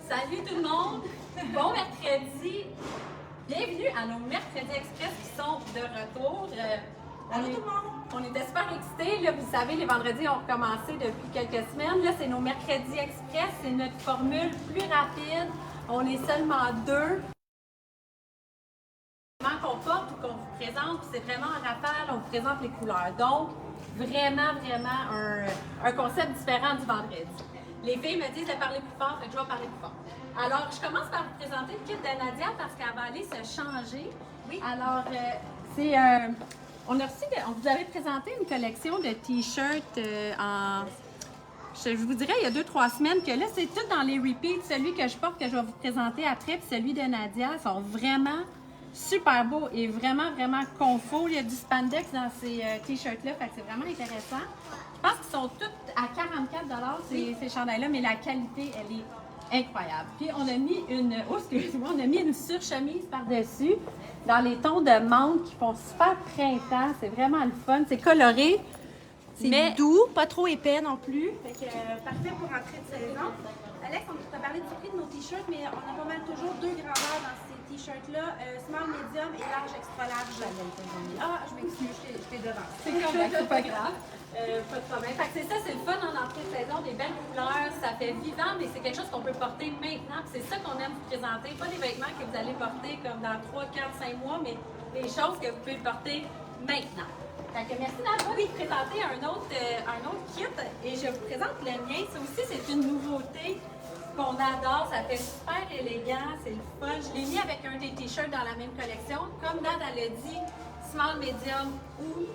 Salut tout le monde! Bon mercredi! Bienvenue à nos Mercredis Express qui sont de retour. On était super excités. Là, vous savez, les vendredis ont recommencé depuis quelques semaines. Là, c'est nos Mercredis Express. C'est notre formule plus rapide. On est seulement deux. Qu'on porte ou qu'on vous présente, puis c'est vraiment en rafale, on vous présente les couleurs. Donc, vraiment un concept différent du vendredi. Les filles me disent de parler plus fort, fait que je vais parler plus fort. Alors, je commence par vous présenter le kit de Nadia parce qu'elle va aller se changer. Oui. Alors, c'est on vous avait présenté une collection de t-shirts je vous dirais il y a 2-3 semaines que là, c'est tout dans les repeats. Celui que je porte, que je vais vous présenter après, puis celui de Nadia, sont vraiment super beaux et vraiment confort. Il y a du spandex dans ces t-shirts-là, fait que c'est vraiment intéressant. Je pense qu'ils sont tous à 44 ces chandails-là, mais la qualité, elle est incroyable. Puis on a mis on a mis une surchemise par-dessus dans les tons de menthe qui font super printemps. C'est vraiment le fun. C'est coloré. C'est doux, pas trop épais non plus. Fait que, parfait pour entrer de saison. Alex, on t'a parlé du prix de nos t-shirts, mais on a pas mal toujours deux grandeurs dans ces t-shirts-là, small, medium et large, extra large. Ah, je m'excuse, je t'ai devant. C'est correct, c'est pas grave. Pas de problème. Fait que c'est ça, c'est le fun en entrée de saison, des belles couleurs, ça fait vivant, mais c'est quelque chose qu'on peut porter maintenant. C'est ça qu'on aime vous présenter. Pas des vêtements que vous allez porter comme dans 3, 4, 5 mois, mais des choses que vous pouvez porter maintenant. Fait que merci d'avoir présenter un autre kit et je vous présente le mien. Ça aussi, c'est une nouveauté qu'on adore. Ça fait super élégant, c'est le fun. Je l'ai mis avec un des t-shirts dans la même collection. Comme Nad elle a dit, small, medium ou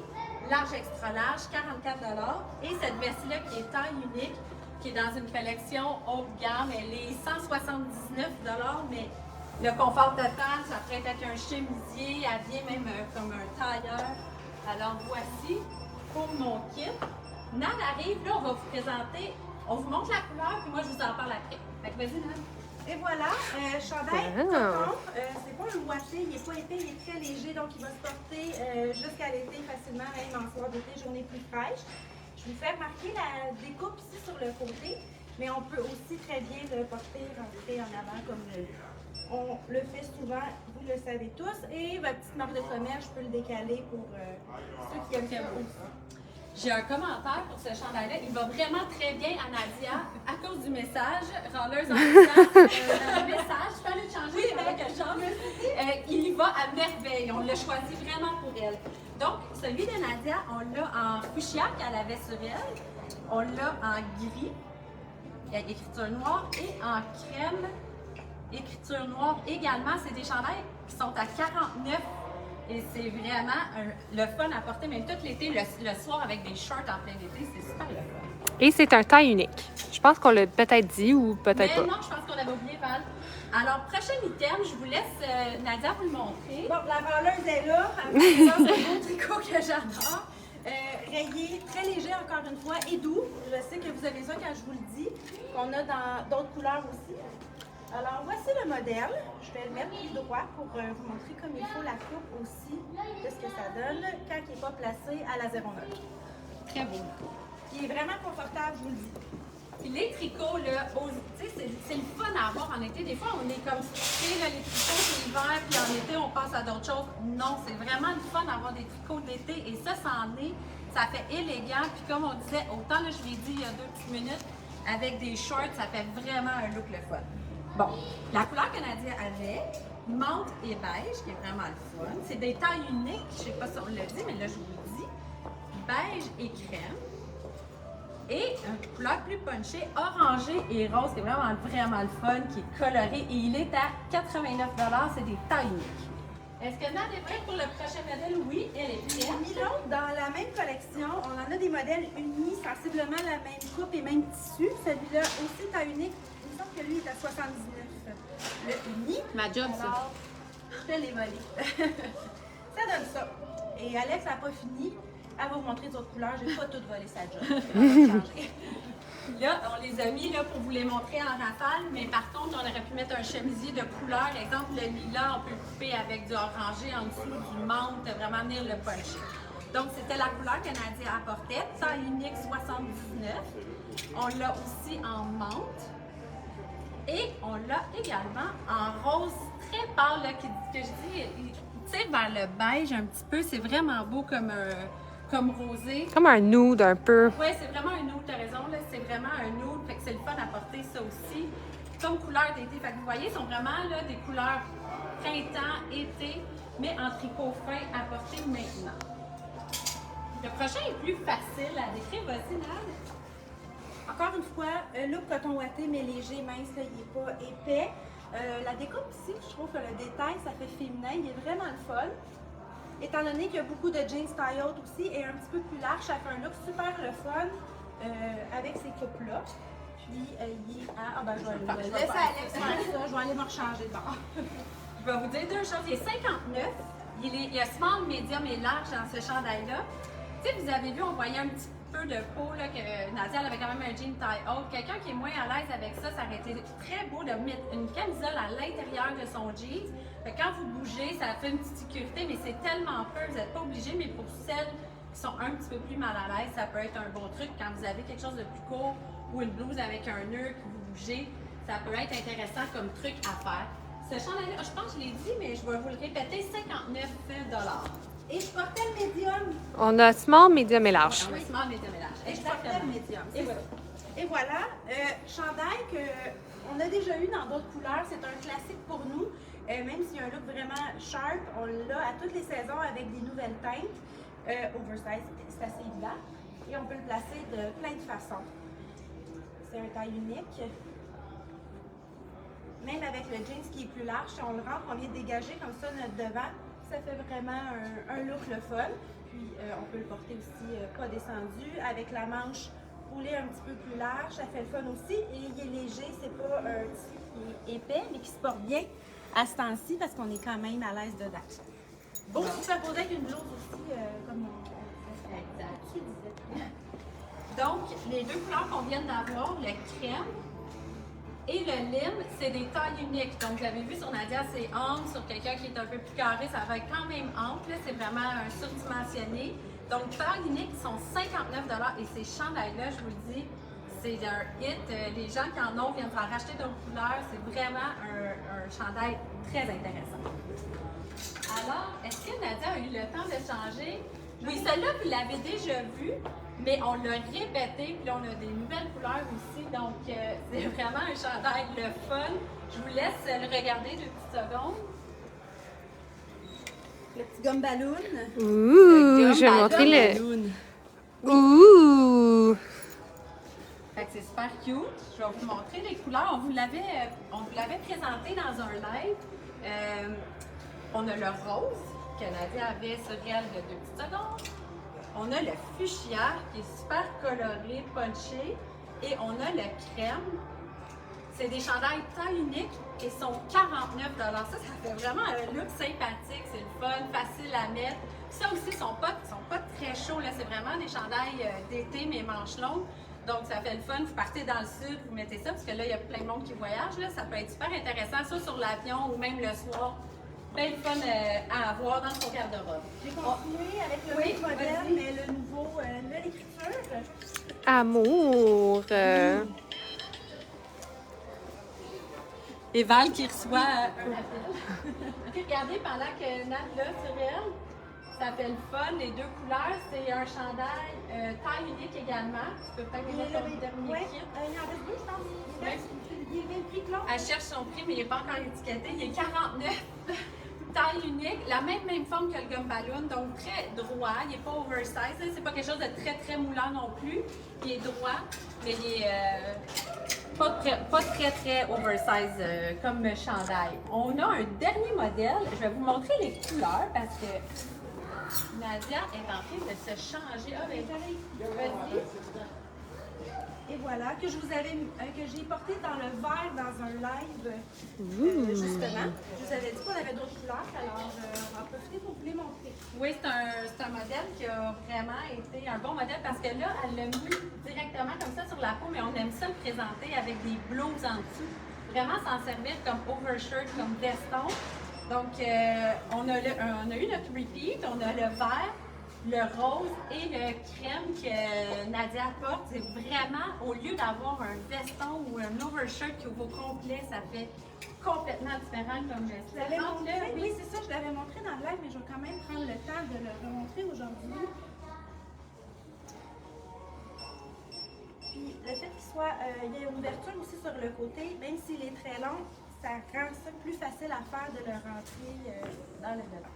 large, extra large, 44 $. Et cette veste-là qui est taille unique, qui est dans une collection haut de gamme, elle est 179 $, mais le confort total, ça pourrait être un chemisier, elle vient même comme un tailleur. Alors voici pour mon kit. Nad arrive, là, on va vous présenter, on vous montre la couleur, puis moi je vous en parle après. Fait que vas-y, Nad. Et voilà, chandail coton. C'est pas un ouaté, il est pas épais, il est très léger, donc il va se porter jusqu'à l'été facilement, même en soir d'été, journée plus fraîche. Je vous fais remarquer la découpe ici sur le côté, mais on peut aussi très bien le porter rentré en avant comme on le fait souvent, vous le savez tous. Et ma petite marque de commerce, je peux le décaler pour ceux qui aiment bien aussi. J'ai un commentaire pour ce chandail-là. Il va vraiment très bien à Nadia à cause du message. Râleuse en disant le message, je peux aller le changer avec quelque chose. Il y va à merveille. On l'a choisi vraiment pour elle. Donc, celui de Nadia, on l'a en fuchsia qu'elle avait sur elle. On l'a en gris, écriture noire, et en crème, écriture noire également. C'est des chandails qui sont à 49. Et c'est vraiment le fun à porter, même tout l'été, le soir avec des shorts en plein été, c'est super le fun. Et c'est un taille unique. Je pense qu'on l'a peut-être dit ou peut-être pas. Non, je pense qu'on avait oublié, Val. Alors, prochain item, je vous laisse Nadia vous le montrer. Bon, la râleuse est là. C'est un beau tricot que j'adore. Rayé, très léger encore une fois et doux. Je sais que vous avez ça quand je vous le dis. On a dans d'autres couleurs aussi. Alors, voici le modèle. Je vais le mettre plus droit pour vous montrer comme il faut la coupe aussi de ce que ça donne quand il n'est pas placé à la 09. Très beau. Il est vraiment confortable, je vous le dis. Puis les tricots, là, c'est le fun à avoir en été. Des fois, on est comme stressé, les tricots, c'est l'hiver, puis en été, on passe à d'autres choses. Non, c'est vraiment le fun d'avoir des tricots d'été. Et ça en est. Ça fait élégant. Puis comme on disait, autant, là, je l'ai dit il y a 2 petites minutes, avec des shorts, ça fait vraiment un look le fun. Bon, la couleur que Nadia avait, menthe et beige, qui est vraiment le fun. C'est des tailles uniques, je ne sais pas si on l'a dit, mais là je vous le dis. Beige et crème. Et une couleur plus punchée, orangé et rose, qui est vraiment le fun, qui est coloré. Et il est à 89 $, c'est des tailles uniques. Est-ce que Nad est prête pour le prochain modèle? Oui, elle est prête. J'ai mis l'autre dans la même collection. On en a des modèles unis, sensiblement la même coupe et même tissu. Celui-là aussi taille unique. Il me semble que lui est à 79. Le uni. Ma job, ça. Alors, je te l'ai volé. Ça donne ça. Et Alex n'a pas fini. Elle va vous montrer d'autres couleurs. J'ai pas tout volé sa job. Elle va changer. Là, on les a mis là, pour vous les montrer en rafale, mais par contre, on aurait pu mettre un chemisier de couleur. Exemple, le lilas, on peut le couper avec du orangé en dessous, du menthe, vraiment venir le puncher. Donc, c'était la couleur que Nadia apportait. Taille unique 79. On l'a aussi en menthe. Et on l'a également en rose très pâle, là, que je dis, il tire vers le beige un petit peu. C'est vraiment beau comme rosé. Comme un nude un peu. Oui, c'est vraiment un nude, t'as raison, là. C'est vraiment un nude, fait que c'est le fun à porter ça aussi. Comme couleur d'été. Fait que vous voyez, sont vraiment là, des couleurs printemps, été, mais en tricot fin à porter maintenant. Le prochain est plus facile à décrire. Vas-y, Nad. Encore une fois, look coton ouaté, mais léger, mince, là, il n'est pas épais. La découpe ici, je trouve que le détail, ça fait féminin, il est vraiment le fun. Étant donné qu'il y a beaucoup de jeans taille haute aussi et un petit peu plus large, ça fait un look super le fun avec ces coupes-là. Puis, il est à... Ah ben, je vais laisser Alex faire ça, je vais aller me rechanger de bord. Je vais vous dire deux choses. Il est 59. Il y a small, medium et large dans ce chandail-là. Tu sais, vous avez vu, on voyait un petit peu de peau, là, que Nadia elle avait quand même un jean taille haute. Quelqu'un qui est moins à l'aise avec ça, ça aurait été très beau de mettre une camisole à l'intérieur de son jeans. Fait que quand vous bougez, ça fait une petite sécurité, mais c'est tellement peu, vous n'êtes pas obligé, mais pour celles qui sont un petit peu plus mal à l'aise, ça peut être un bon truc quand vous avez quelque chose de plus court ou une blouse avec un nœud que vous bougez, ça peut être intéressant comme truc à faire. Ce chandail-là, je pense que je l'ai dit, mais je vais vous le répéter, 59 $. Et je portais le médium. On a small, medium et large. On a small, medium et large. Et je portais le médium. Et voilà. Et voilà, chandail qu'on a déjà eu dans d'autres couleurs, c'est un classique pour nous. Même s'il y a un look vraiment sharp, on l'a à toutes les saisons avec des nouvelles teintes. Oversize, c'est assez évident. Et on peut le placer de plein de façons. C'est un taille unique. Même avec le jeans qui est plus large, si on le rentre, on vient dégager comme ça notre devant. Ça fait vraiment un look le fun. Puis on peut le porter aussi pas descendu, avec la manche roulée un petit peu plus large. Ça fait le fun aussi. Et il est léger, c'est pas un tissu qui est épais, mais qui se porte bien à ce temps-ci parce qu'on est quand même à l'aise dedans. Bon, si ça posait avec une blouse aussi, comme tu disais. Donc, les deux couleurs qu'on vient d'avoir, le crème et le lime, c'est des tailles uniques. Donc, vous avez vu sur Nadia, c'est ample. Sur quelqu'un qui est un peu plus carré, ça va être quand même ample. C'est vraiment un surdimensionné. Donc, tailles uniques sont 59 $ et ces chandails-là, je vous le dis, c'est un hit. Les gens qui en ont viennent en racheter d'autres couleurs. C'est vraiment un chandail très intéressant. Alors, est-ce que Nadia a eu le temps de changer? Oui, celle-là, vous l'avez déjà vue, mais on l'a répété, puis là, on a des nouvelles couleurs aussi. Donc, c'est vraiment un chandail le fun. Je vous laisse le regarder 2 petites secondes. Le petit gomme ballon. Ouh, je vais montrer le... Ouh! Fait que c'est super cute. Je vais vous montrer les couleurs. On vous l'avait présenté dans un live. On a le rose que Nadia avait sur elle de 2 petites secondes. On a le fuchsia qui est super coloré, punché. Et on a le crème. C'est des chandails taille unique et sont 49 $. Ça fait vraiment un look sympathique. C'est le fun, facile à mettre. Ça aussi, ils sont pas très chauds. C'est vraiment des chandails d'été, mais manches longues. Donc, ça fait le fun. Vous partez dans le sud, vous mettez ça, parce que là, il y a plein de monde qui voyage. Là. Ça peut être super intéressant, ça sur l'avion ou même le soir. Bien le fun à avoir dans son garde-robe. J'ai continué avec le même modèle, mais le nouveau, la nouvelle écriture. Amour! Et Val qui reçoit un appel. Regardez, pendant que Nat là sur elle, ça fait le fun. Les deux couleurs, c'est un chandail taille unique également. Tu peux peut-être mettre ton dernier kit. Il y en reste deux, je pense. Il est bien pris que l'autre. Elle cherche son prix, mais il n'est pas encore étiqueté. Il est 49. Taille unique, la même forme que le gomme ballon, donc très droit. Il n'est pas oversize. C'est pas quelque chose de très très moulant non plus. Il est droit, mais il est pas très oversize comme chandail. On a un dernier modèle. Je vais vous montrer les couleurs parce que Nadia est en train de se changer. Ah, ben, vas-y. Et voilà, que j'ai porté dans le vert dans un live, justement. Je vous avais dit qu'on avait d'autres couleurs, alors on va en profiter pour vous les montrer. Oui, c'est un modèle qui a vraiment été un bon modèle parce que là, elle l'a mis directement comme ça sur la peau, mais on aime ça le présenter avec des blouses en dessous. Vraiment s'en servir comme overshirt, comme veston. Donc, on a eu notre repeat, on a le vert le rose et le crème que Nadia porte, c'est vraiment, au lieu d'avoir un veston ou un overshirt qui ouvre au complet, ça fait complètement différent comme Je l'avais montré, oui. oui, c'est ça, je l'avais montré dans le live, mais je vais quand même prendre le temps de le remontrer aujourd'hui. Puis le fait qu'il y ait une ouverture aussi sur le côté, même s'il est très long, ça rend ça plus facile à faire de le rentrer dans le devant.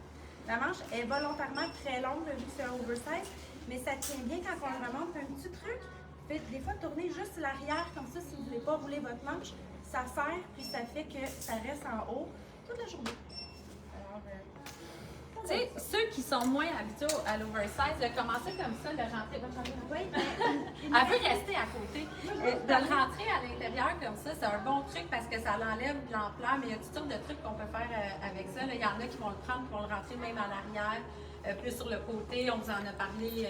La manche est volontairement très longue, vu que c'est un oversize, mais ça tient bien quand on le remonte. Un petit truc, faites des fois tourner juste l'arrière, comme ça, si vous ne voulez pas rouler votre manche, ça serre, puis ça fait que ça reste en haut toute la journée. Alors, Tu sais, ceux qui sont moins habitués à l'oversize, de commencer comme ça, de rentrer. oui, Elle veut rester à côté. De le rentrer à l'intérieur comme ça, c'est un bon truc parce que ça l'enlève de l'ampleur, mais il y a toutes sortes de trucs qu'on peut faire avec ça. Là, il y en a qui vont le prendre pour le rentrer même à l'arrière, plus sur le côté. On vous en a parlé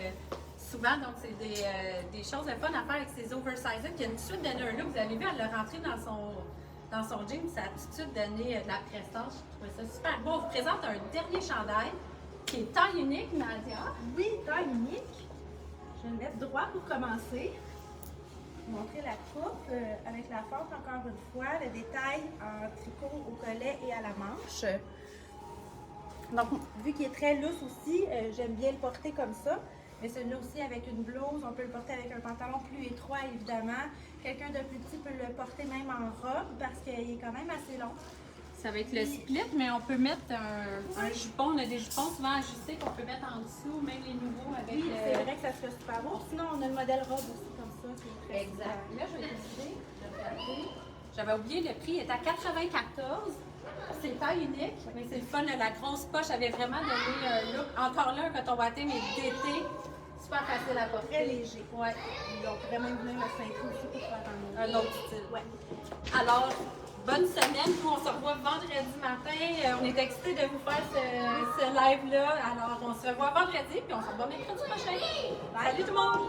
souvent, donc c'est des choses de fun à faire avec ces oversizes. Il y a une suite de nœuds là, vous avez vu, elle l'a rentré dans son jean, ça a tout de suite donné de la prestance. Je trouvais ça super bon. On vous présente un dernier chandail qui est taille unique, Nadia. oui, taille unique. Je vais le mettre droit pour commencer. Montrer la coupe avec la fente encore une fois, le détail en tricot au collet et à la manche. Donc, vu qu'il est très lousse aussi, j'aime bien le porter comme ça. Mais celui-là aussi avec une blouse, on peut le porter avec un pantalon plus étroit évidemment. Quelqu'un de plus petit peut le porter même en robe parce qu'il est quand même assez long. Ça va être le split, mais on peut mettre un jupon. On a des jupons souvent ajustés qu'on peut mettre en dessous, même les nouveaux avec Oui, c'est vrai que ça serait super beau. Sinon, on a le modèle robe aussi comme ça qui est très Exact. Là, je vais décider de regarder. J'avais oublié le prix, il est à 94. C'est taille unique, mais c'est le fun. La grosse poche avait vraiment donné un look. Encore là, quand on va atteindre mais d'été, super facile à porter. très léger. Ouais. Donc, vraiment venir le cintre aussi pour faire Un autre style. Ouais. Alors, bonne semaine. Nous, on se revoit vendredi matin. On est excités de vous faire ce live-là. Alors, on se revoit vendredi, puis on se revoit mercredi prochain. Salut tout le monde!